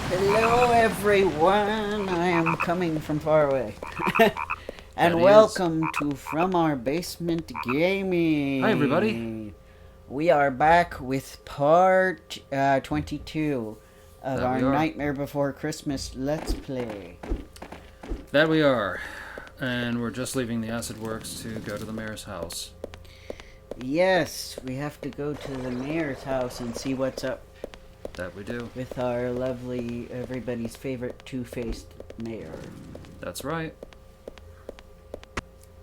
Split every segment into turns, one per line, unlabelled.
Hello, everyone. I am coming from far away. And
That
welcome to From Our Basement Gaming.
Hi, everybody.
We are back with part 22 of
That
our
we are.
Nightmare Before Christmas Let's Play.
That we are. And we're just leaving the Acid Works to go to the mayor's house.
Yes, we have to go to the mayor's house and see what's up
That we do.
with our lovely, everybody's favorite two-faced mayor.
That's right.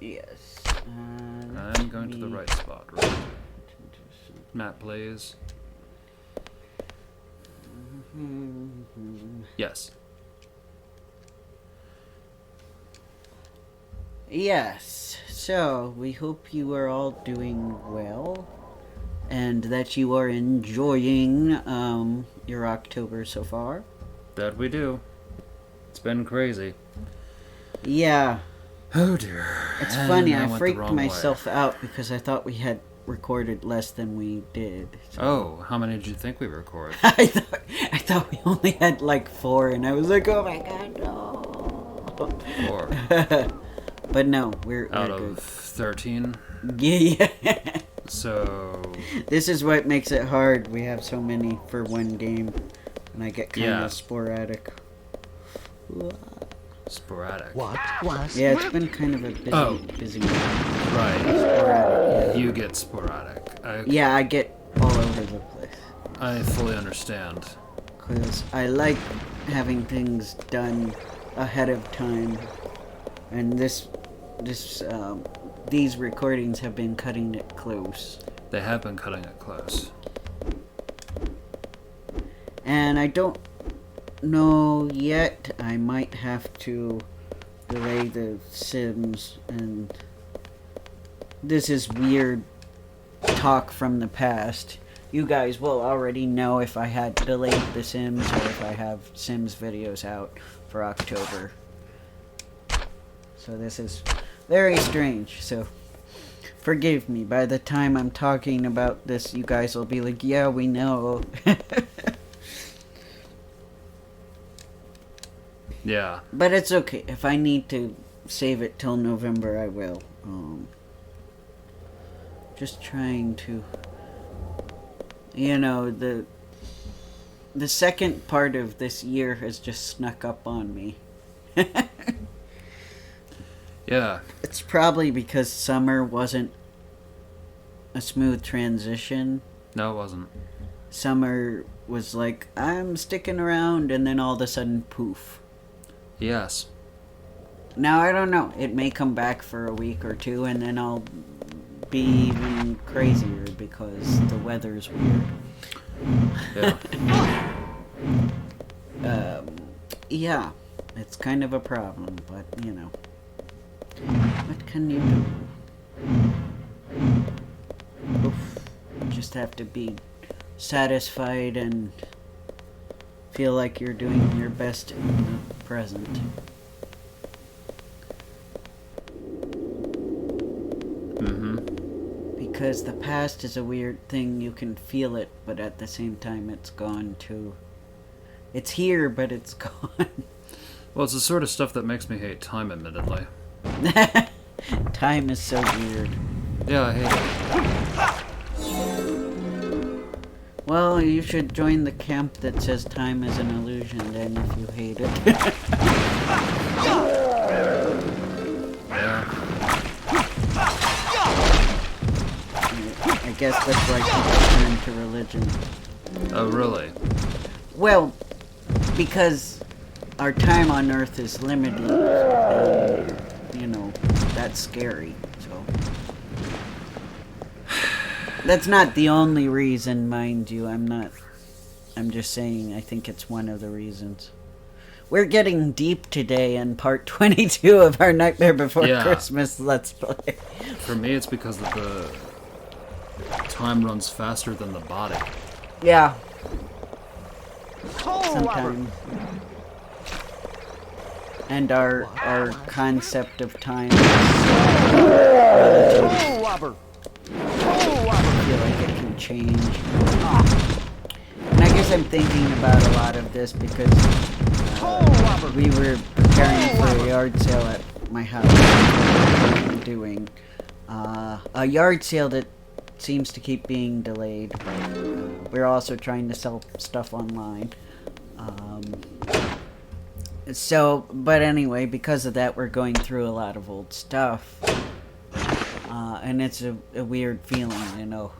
Yes.
I'm going to the right spot, right? Map plays. Yes.
Yes, so we hope you are all doing well and that you are enjoying your October so far.
That we do. It's been crazy.
Yeah,
Oh dear.
it's
And
funny,
I
I
went the
freaked
wrong
myself
way.
out because I thought we had recorded less than we did. So
Oh, how many did you think we recorded?
I thought we only had like 4 and I was like, oh my god, no.
4
But no, we're
out
good.
of 13.
Yeah.
So
This is what makes it hard. We have so many for one game, and I get kind of sporadic.
sporadic.
What was
Yeah, it's been kind of a busy week.
Right.
Sporadic,
You get sporadic.
yeah, I get all over the place.
I fully understand.
Because I like having things done ahead of time. And these recordings have been cutting it close.
They have been cutting it close.
And I don't know yet. I might have to delay the Sims, and this is weird talk from the past. You guys will already know if I had delayed the Sims or if I have Sims videos out for October. So this is very strange, so forgive me. By the time I'm talking about this, you guys will be like, yeah, we know.
Yeah.
But it's okay. If I need to save it till November, I will. Just trying to... You know, the second part of this year has just snuck up on me.
Yeah.
It's probably because summer wasn't a smooth transition.
No, it wasn't.
Summer was like, I'm sticking around, and then all of a sudden, poof.
Yes.
Now, I don't know. It may come back for a week or two, and then I'll be even crazier because the weather's weird.
Yeah.
Yeah, it's kind of a problem, but, you know. What can you do? Oof. You just have to be satisfied and feel like you're doing your best in the present.
Mm-hmm.
Because the past is a weird thing. You can feel it, but at the same time it's gone too. It's here, but it's gone.
Well, it's the sort of stuff that makes me hate time, admittedly.
Time is so weird.
Yeah, I hate it.
Well, you should join the camp that says time is an illusion then if you hate it.
Yeah.
I guess that's why people turn to religion.
Oh, really?
Well, because our time on Earth is limited, and, you know, that's scary, so... That's not the only reason, mind you. I'm just saying I think it's one of the reasons. We're getting deep today in part 22 of our Nightmare Before Christmas Let's Play.
For me, it's because the time runs faster than the body.
Yeah. Sometimes. And our concept of time is relative. I feel like it can change. And I guess guess I'm thinking about a lot of this because we were preparing for a yard sale at my house. I'm doing a yard sale that seems to keep being delayed, but we're also trying to sell stuff online. But anyway, because of that, we're going through a lot of old stuff. And it's a weird feeling, you know.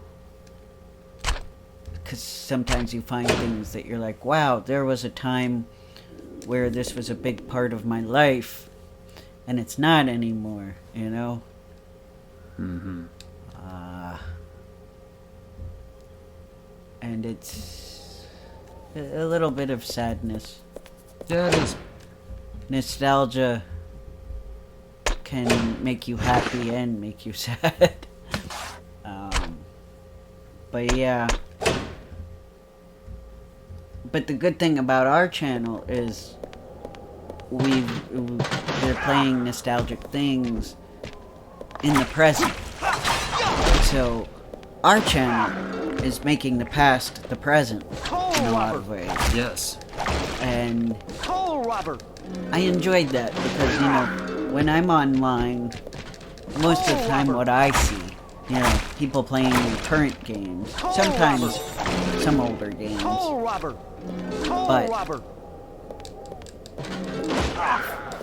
Because sometimes you find things that you're like, wow, there was a time where this was a big part of my life, and it's not anymore, you know?
Mm-hmm.
And it's a little bit of sadness.
Yeah, it is.
Nostalgia can make you happy and make you sad. But yeah. But the good thing about our channel is we're playing nostalgic things in the present. So our channel is making the past the present in a lot of ways.
Yes.
And I enjoyed that because, you know, when I'm online, most of the time what I see, you know, people playing current games, sometimes some older games, but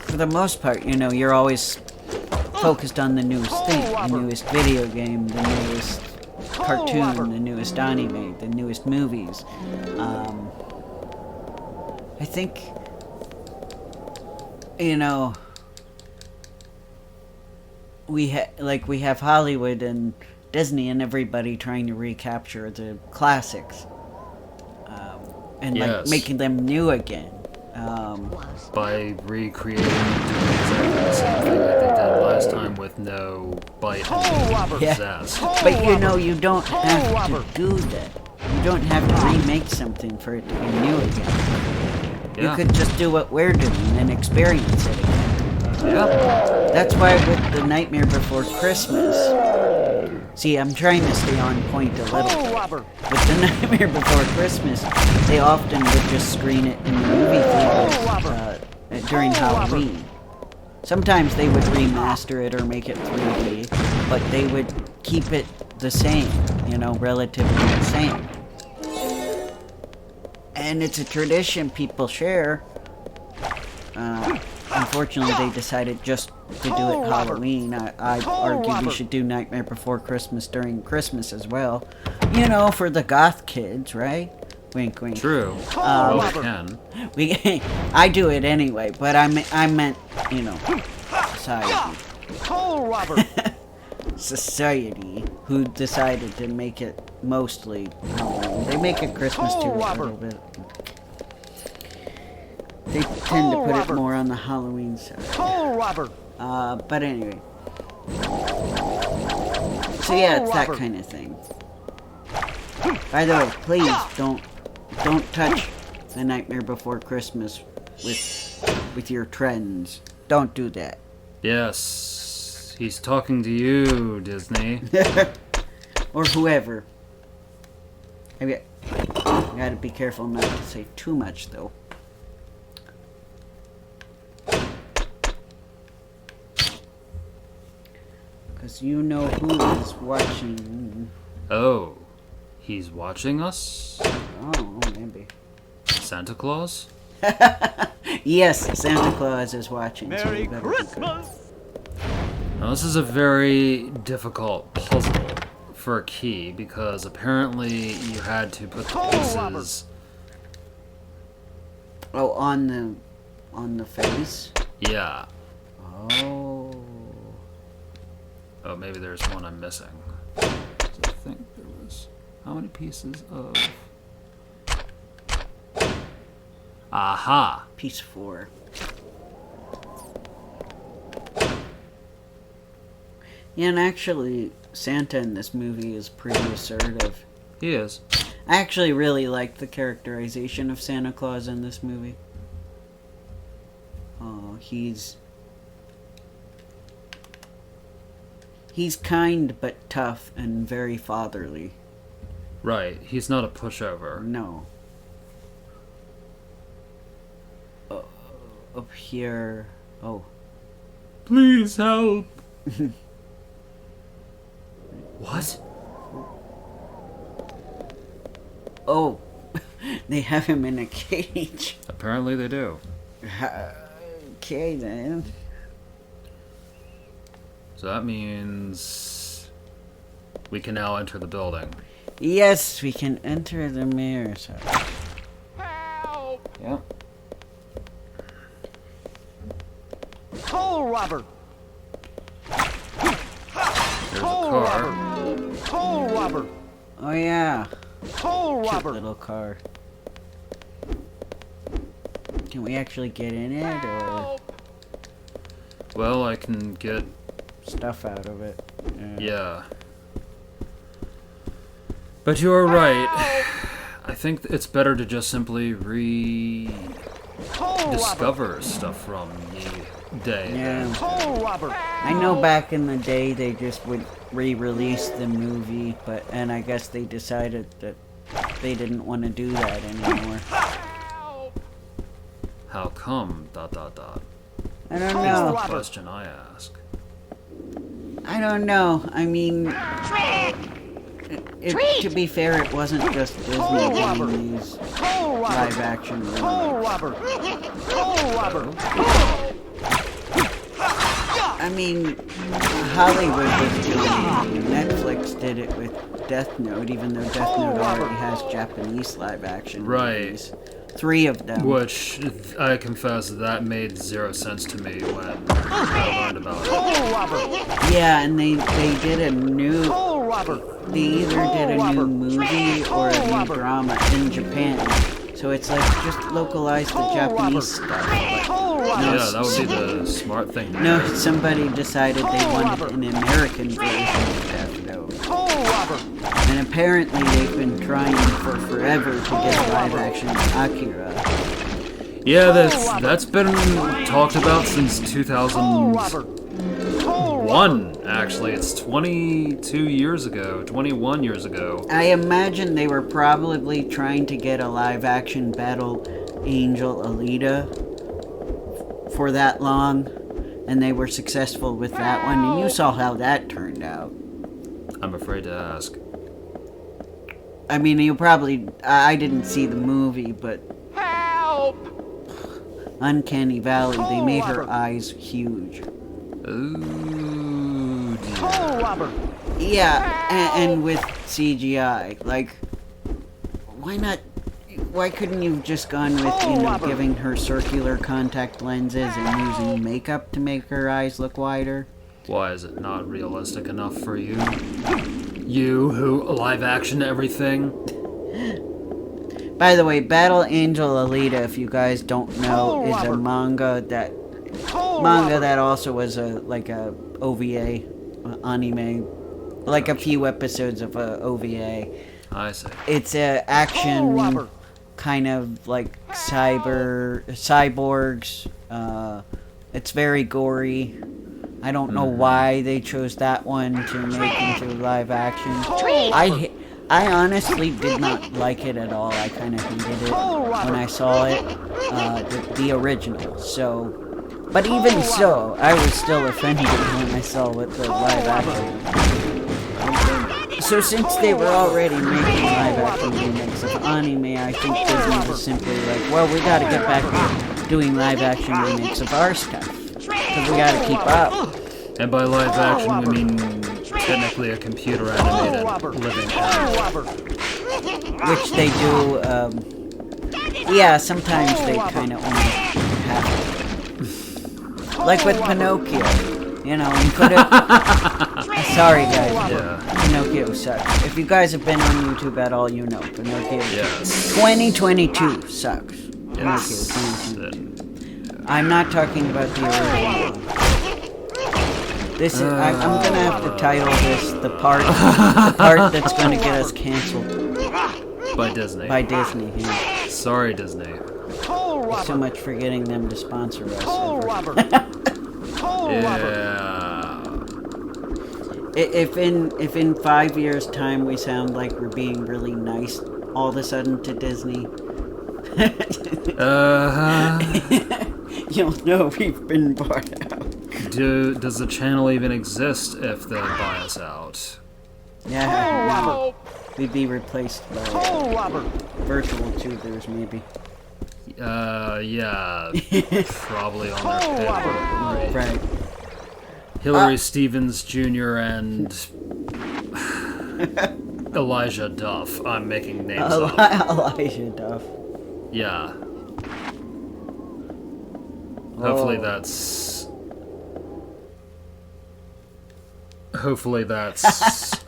for the most part, you know, you're always focused on the newest thing, the newest video game, the newest cartoon, the newest anime, the newest movies. I think, you know, we have Hollywood and Disney and everybody trying to recapture the classics, and
Yes.
like making them new again.
By recreating and doing exactly the same thing that they did last time with no bite and
Yeah.
zest.
But you know, you don't have to do that. You don't have to remake something for it to be new again.
Yeah.
You could just do what we're doing and experience it again.
Yeah.
That's why with the Nightmare Before Christmas, see, I'm trying to stay on point a little bit. With the Nightmare Before Christmas, they often would just screen it in the movie theaters during Halloween. Sometimes they would remaster it or make it 3D, but they would keep it the same, you know, relatively the same. And it's a tradition people share. Unfortunately, they decided just to do it Halloween. I argue we should do Nightmare Before Christmas during Christmas as well. You know, for the goth kids, right? Wink, wink.
True. Well, we can.
I do it anyway, but I meant, you know, society. Society, who decided to make it mostly Halloween. They make it Christmas too a little bit. They tend to put it more on the Halloween side. But anyway. So yeah, it's that kind of thing. By the way, please don't touch the Nightmare Before Christmas with your trends. Don't do that.
Yes. He's talking to you, Disney.
Or whoever. I gotta be careful not to say too much, though. Because you know who is watching.
Oh, he's watching us?
Oh, maybe.
Santa Claus?
Yes, Santa Claus is watching.
Merry
so
Christmas!
Now, this is a very difficult puzzle for a key because apparently you had to put the pieces.
Oh, on the face?
Yeah.
Oh.
Oh, maybe there's one I'm missing. So I think there was. How many pieces of. Aha!
Piece 4. Yeah, and actually, Santa in this movie is pretty assertive.
He is.
I actually really like the characterization of Santa Claus in this movie. Oh, he's kind but tough and very fatherly.
Right, he's not a pushover.
No. up here. Oh.
Please help. What?
Oh. They have him in a cage.
Apparently they do.
Okay then.
So that means we can now enter the building.
Yes, we can enter the mayor's house.
Help!
Yeah.
Toll robber!
There's a
Toll
car.
robber! Toll robber!
Oh yeah.
Toll
Cute
robber!
little car. Can we actually get in it or
Help!
Well, I can get...
stuff out of it?
Yeah. But you are right. I think it's better to just simply
Toll robber!
rediscover stuff from the day.
Yeah.
Toll robber!
I know back in the day they just would re-release the movie, and I guess they decided that they didn't want to do that anymore.
Help!
How come? ...
I don't
That's
know.
the question I ask.
I don't know. I mean, to be fair, it wasn't just Disney doing these
Toll robber!
live action
Toll
movies.
robber! Toll robber!
I mean, Hollywood was doing it. Netflix did it with Death Note, even though Death Note already has Japanese live action
Right.
movies. 3 of them.
Which, I confess, that made zero sense to me when I learned about it.
Toll robber!
Yeah, and they did a new...
Toll robber!
They either did a new movie or a new drama in Japan. So it's like, just localize the Japanese stuff.
Toll robber!
Yeah, that would be the smart thing to
No,
do.
somebody decided they wanted an American version of Death Note.
Toll robber!
And apparently they've been trying for forever to get a live action Akira.
Yeah, that's been talked about since
Toll robber!
2001, actually. It's 22 years ago, 21 years ago.
I imagine they were probably trying to get a live action Battle Angel Alita for that long, and they were successful with that one, and you saw how that turned out.
I'm afraid to ask.
I mean, you probably... I didn't see the movie, but
Help!
Uncanny Valley, they made her eyes huge.
Ooh, dear.
Toll robber!
Yeah, and with CGI, like, why not? Why couldn't you have just gone with, giving her circular contact lenses and using makeup to make her eyes look wider?
Why is it not realistic enough for you? You who live action everything?
By the way, Battle Angel Alita, if you guys don't know, is a manga that also was a OVA anime, like a few episodes of a OVA.
I see.
It's a action kind of like cyborgs. It's very gory. I don't know why they chose that one to make into live action. I honestly did not like it at all. I kind of hated it when I saw it, the original. So, but even so, I was still offended when I saw what the live action. So since they were already making live action remakes of anime, I think Disney was simply like, well, we gotta get back to doing live action remakes of our stuff. Because we gotta keep up.
And by live action, we mean technically a computer animated living animal.
Which they do, yeah, sometimes they kind of only have to. Like with Pinocchio. You know, you could have... Sorry, guys.
Yeah.
Pinocchio sucks. If you guys have been on YouTube at all, you know Pinocchio.
Yes.
2022 sucks.
Yes.
Pinocchio 2022. I'm not talking about the original. This is... I'm gonna have to title this the part that's gonna get us canceled.
By Disney.
By Disney, yeah.
Sorry, Disney.
Thanks so much for getting them to sponsor us.
Yeah.
If in 5 years' time we sound like we're being really nice all of a sudden to Disney, You'll know we've been bought out.
Does the channel even exist if they buy us out?
Yeah,
Help!
we'd be replaced by
Toll robber!
virtual tubers, maybe.
Yeah, probably on their
Toll
payroll.
robber!
Right.
Right.
Hillary Stevens Jr. and Elijah Duff. I'm making names up.
Elijah Duff.
Yeah. Hopefully
Oh.
that's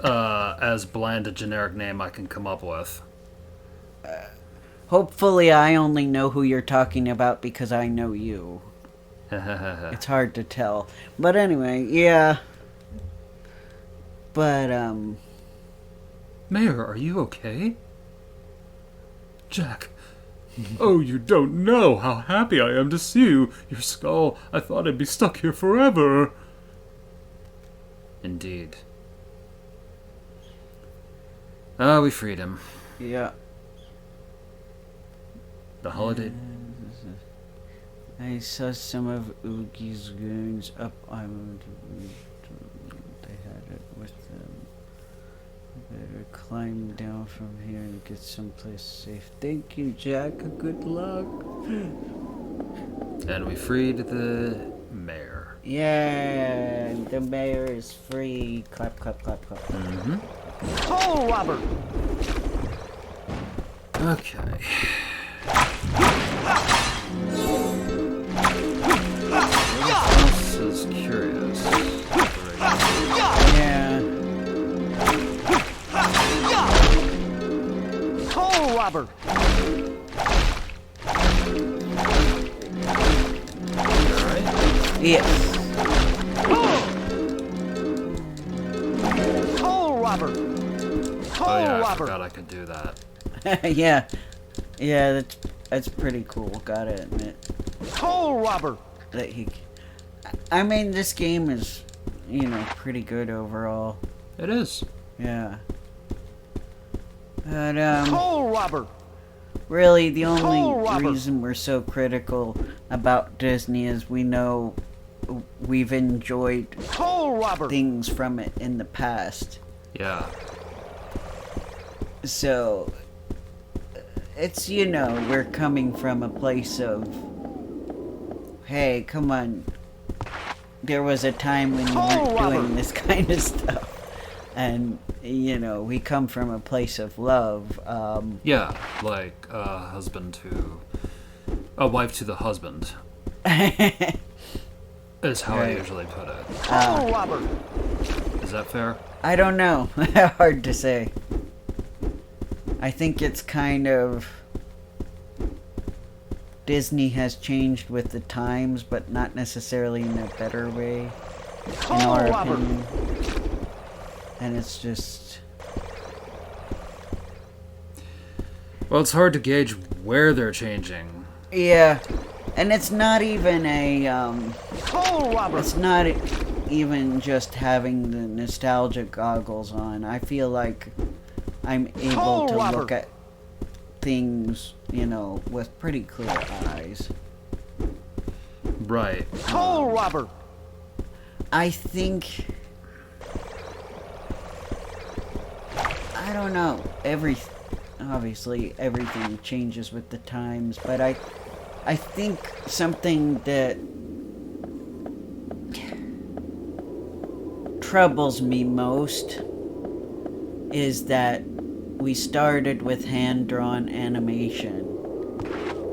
as bland a generic name I can come up with.
Hopefully I only know who you're talking about because I know you. It's hard to tell. But anyway, yeah. But,
Mayor, are you okay? Jack. Oh, you don't know how happy I am to see you. Your skull. I thought I'd be stuck here forever. Indeed. Ah, we freed him.
yeah.
The holiday.
I saw some of Oogie's goons up. They had it with them. Better climb down from here and get someplace safe. Thank you, Jack. Good luck.
And we freed the mayor.
Yeah, the mayor is free. Clap, clap, clap, clap.
Mm-hmm.
Toll robber!
Okay. This is curious.
Yeah.
Toll robber!
Alright.
Yes.
Toll robber! Toll
Oh yeah, I
robber!
forgot I could do that.
Yeah. Yeah, that's pretty cool, gotta admit.
Toll robber!
That he... I mean, this game is, pretty good overall.
It is.
Yeah. But,
Toll robber!
really, the
Toll
only
robber.
reason we're so critical about Disney is we know we've enjoyed
Toll robber!
things from it in the past.
Yeah.
So, it's, we're coming from a place of, hey, come on. There was a time when you weren't
Toll robber.
doing this kind of stuff. And, we come from a place of love.
Yeah, like a wife to the husband is how I
Right.
usually put it.
Toll robber!
Is that fair?
I don't know. Hard to say. I think it's kind of... Disney has changed with the times, but not necessarily in a better way, in our
robber.
opinion. And it's just...
Well, it's hard to gauge where they're changing.
Yeah. And it's not even a,
Toll robber!
it's not even just having the nostalgia goggles on. I feel like I'm able
Toll
to
robber.
look at things, with pretty clear eyes.
Right.
Toll robber!
I think... I don't know. Obviously, everything changes with the times, but I think something that troubles me most is that we started with hand-drawn animation.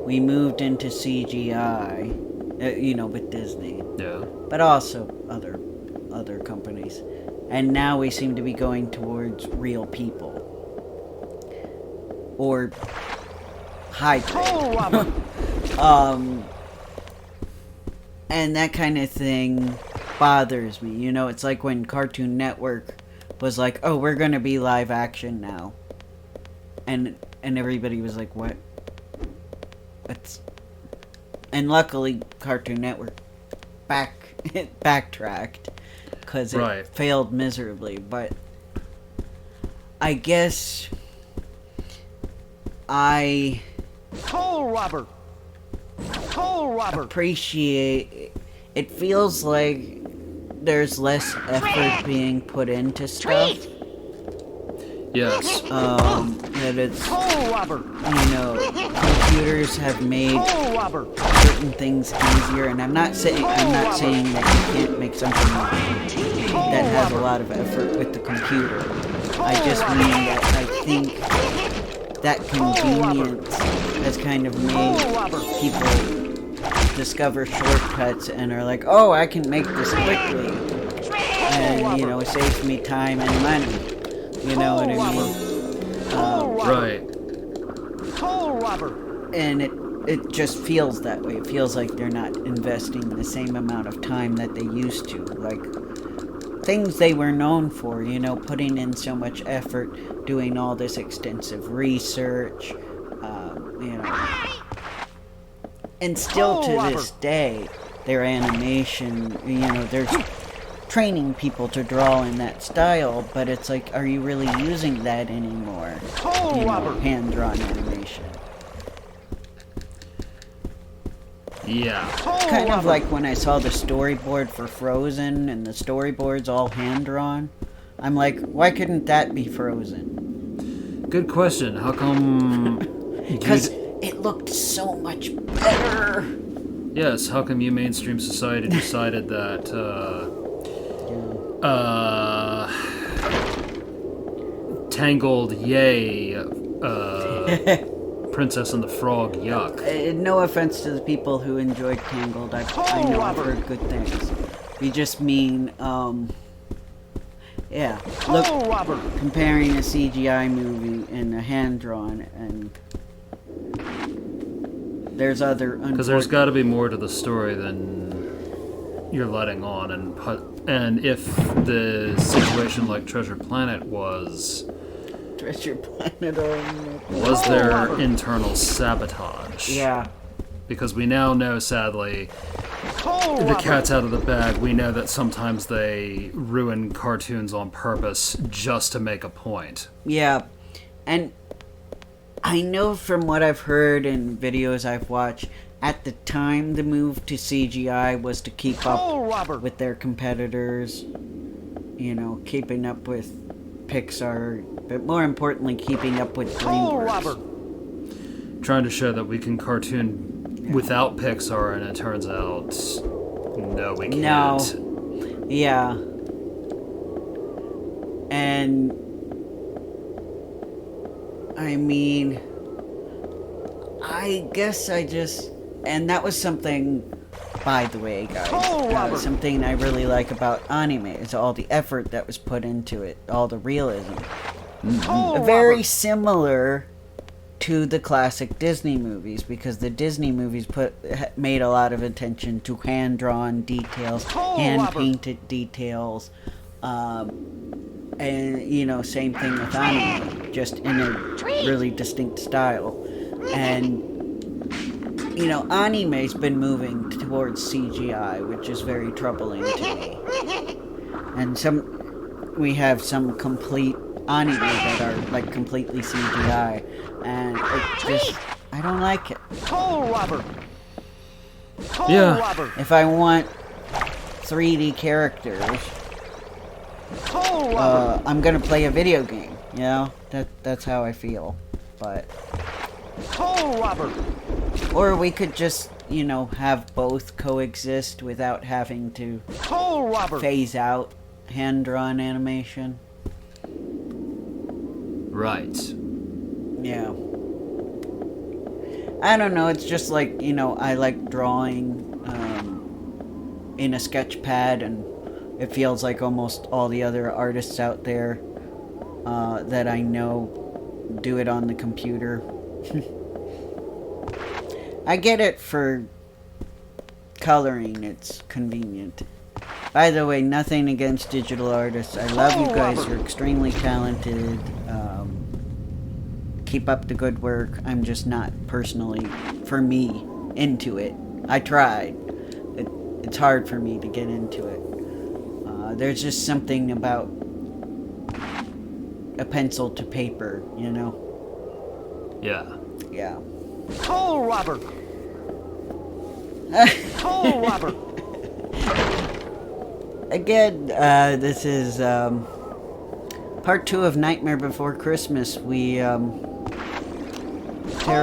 We moved into CGI, with Disney,
Yeah.
but also other companies. And now we seem to be going towards real people. Or hybrid.
Toll robber!
And that kind of thing bothers me. It's like when Cartoon Network was like, oh, we're gonna be live action now. And everybody was like, what? And luckily Cartoon Network backtracked because it
Right.
failed miserably. But I guess
Toll robber! Toll Total robber.
appreciate. It feels like there's less effort being put into stuff.
Yes.
That it's,
Total robber.
computers have made
Total robber.
certain things easier, and I'm not saying that you can't make something that has a lot of effort with the computer. I just mean that I think that convenience has kind of made people discover shortcuts and are like, oh, I can make this quickly, and it saves me time and money. You know what I mean?
Right.
Total robber.
And it just feels that way. It feels like they're not investing the same amount of time that they used to. Like, things they were known for, putting in so much effort, doing all this extensive research, And still to this day, their animation, there's training people to draw in that style, but it's like, are you really using that anymore? Hand-drawn animation.
Yeah.
Kind of like when I saw the storyboard for Frozen, and the storyboard's all hand-drawn. I'm like, why couldn't that be Frozen?
Good question. How come...
Because it looked so much better.
Yes, how come you mainstream society decided that, Tangled, yay, Princess and the Frog, yuck.
No offense to the people who enjoyed Tangled. I know I've heard good things. We just mean, yeah. Look, comparing a CGI movie and a hand-drawn, and there's other...
Because there's got to be more to the story than you're letting on, and if the situation like Treasure Planet was...
Treasure Planet,
was there internal sabotage?
Yeah.
Because we now know, sadly, the cat's out of the bag. We know that sometimes they ruin cartoons on purpose just to make a point.
Yeah. And I know from what I've heard in videos I've watched, at the time the move to CGI was to keep up with their competitors, keeping up with Pixar, but more importantly, keeping up with DreamWorks.
Trying to show that we can cartoon without Pixar, and it turns out, no, we can't.
No. Yeah. And I mean, I guess and that was something, by the way, guys, something I really like about anime is all the effort that was put into it, all the realism. Very similar to the classic Disney movies, because the Disney movies made a lot of attention to hand-drawn details, hand-painted details, and, same thing with anime, just in a really distinct style. And anime's been moving towards CGI, which is very troubling to me. And we have some complete anime that are like completely CGI, and I don't like it.
Yeah.
If I want 3D characters, I'm gonna play a video game. That's how I feel. But or we could just, have both coexist without having to phase out hand-drawn animation.
Right.
Yeah. I don't know, it's just like, I like drawing in a sketch pad, and it feels like almost all the other artists out there that I know do it on the computer. I get it for coloring, it's convenient. By the way, nothing against digital artists. I love you guys, you're extremely talented. Keep up the good work. I'm just not personally, for me, into it. I tried. It's hard for me to get into it. There's just something about a pencil to paper,
Yeah.
Yeah.
Toll robber.
Again, this is part 2 of Nightmare Before Christmas. We tear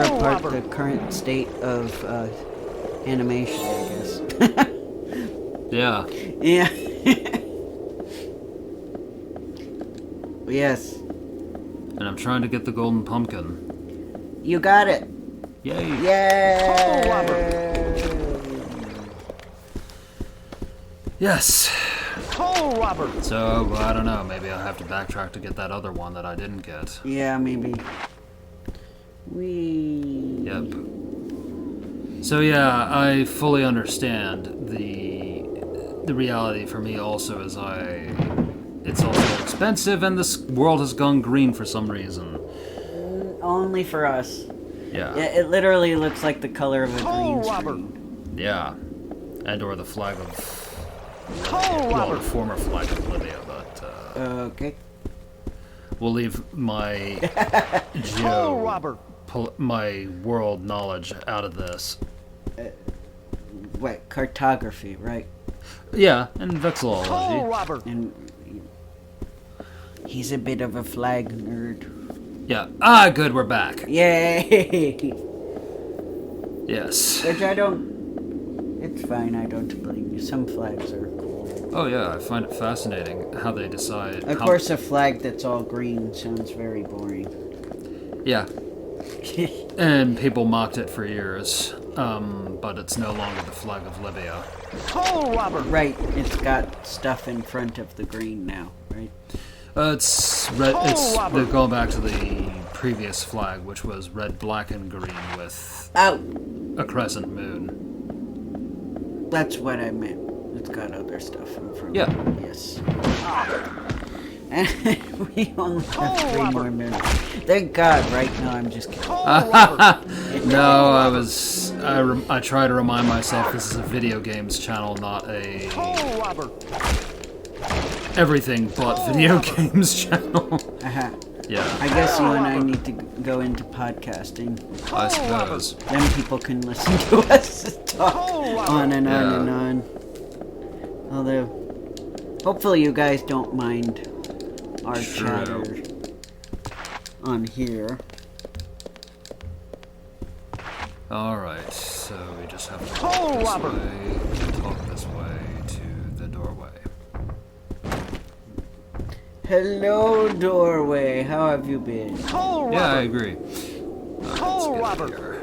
apart the current state of animation, I guess.
Yeah.
Yeah. Yes.
And I'm trying to get the golden pumpkin.
You got it.
Yay.
Yay!
Yes.
Toll robber.
So, I don't know. Maybe I'll have to backtrack to get that other one that I didn't get.
Yeah, maybe. We.
Yep. So yeah, I fully understand the reality for me also is it's also expensive and this world has gone green for some reason.
Only for us.
Yeah.
It literally looks like the color of a
Toll
green
robber.
screen.
Yeah. And or the flag of
Toll
well,
robber.
the former flag of Libya, but
Okay.
we'll leave my
Toll robber.
my world knowledge out of this.
What, cartography, right?
Yeah, and
Toll
vexillology.
robber.
And he's a bit of a flag nerd.
Yeah. Ah, good, we're back.
Yay!
Yes.
Which I don't. It's fine, I don't blame you. Some flags are cool.
Oh yeah, I find it fascinating how they decide.
Of course, a flag that's all green sounds very boring.
Yeah. And people mocked it for years, but it's no longer the flag of Libya.
Toll robber.
Right, it's got stuff in front of the green now, right?
It's red.
Oh,
They're
Robert.
going back to the previous flag, which was red, black, and green with
Oh,
a crescent moon.
that's what I meant. It's got other stuff in front
Yeah.
of it, yes. And we only have 3 more minutes. Thank God, right? No, I'm just kidding.
Toll robber.
No, I try to remind myself this is a video games channel, not a
Toll robber.
everything but video games channel.
Uh-huh.
Yeah,
I guess you and I need to go into podcasting.
I suppose.
Then people can listen to us talk on and on and on. Although, hopefully you guys don't mind our
True.
chatter on here.
Alright, so we just have to
Toll
talk this
robber.
way, talk this way to the doorway.
Hello, doorway. How have you been?
Toll
Yeah, I
robber.
agree.
Toll
Let's
robber.
get here.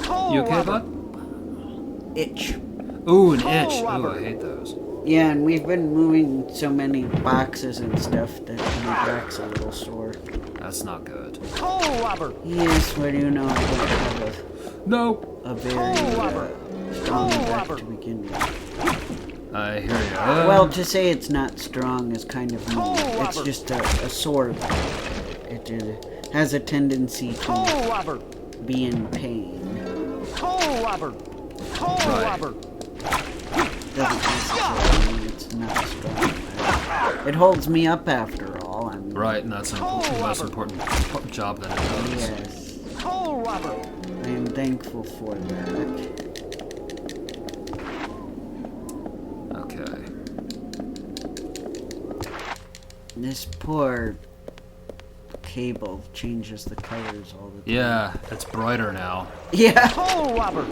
Toll
You okay,
robber.
bud?
Itch.
Ooh, an
Toll
itch. Ooh,
robber.
I hate those.
Yeah, and we've been moving so many boxes and stuff that my back's a little sore.
That's not good.
Toll robber.
Yes, what do you know? I don't have
No.
a very strong
Toll
back
robber.
to begin with.
I hear you.
Well, to say it's not strong is kind of mean.
Toll
It's
robber.
just a sore back. It has a tendency
Toll
to
robber.
be in pain.
Toll robber. Toll
Right.
robber.
Doesn't necessarily mean it's not strong. It holds me up after all.
Right, and that's the most important job that it does.
Yes,
Toll robber.
I am thankful for that.
Okay.
This poor cable changes the colors all the time.
Yeah, it's brighter now.
Yeah.
Toll robber.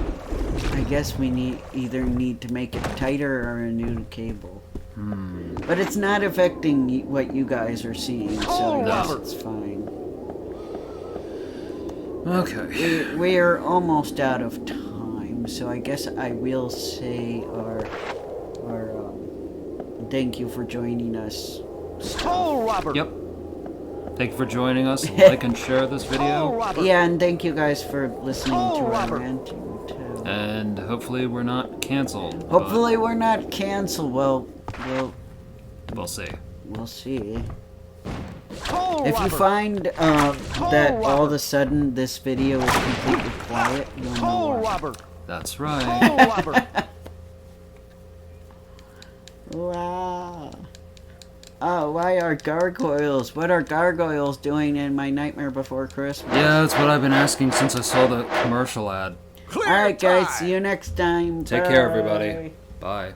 I guess we either need to make it tighter or a new cable. But it's not affecting what you guys are seeing, so I guess
No.
it's fine.
Okay.
We're almost out of time, so I guess I will say our thank you for joining us.
Toll robber.
Yep. Thank you for joining us. Like and share this
Toll
video.
robber.
Yeah, and thank you guys for listening
Oh,
to our
Robert.
ranting too.
And hopefully we're not canceled.
Hopefully we're not canceled. Well,
But we'll see.
we'll see.
Toll
If you
robber.
find that all of
Robert.
a sudden this video is completely quiet, you'll know
Toll
why.
robber.
That's right.
Toll robber.
Wow. Oh, why are gargoyles? What are gargoyles doing in my Nightmare Before Christmas?
Yeah, that's what I've been asking since I saw the commercial ad.
Clear
Alright, guys,
time.
see you next time.
Take care,
Bye.
everybody. Bye.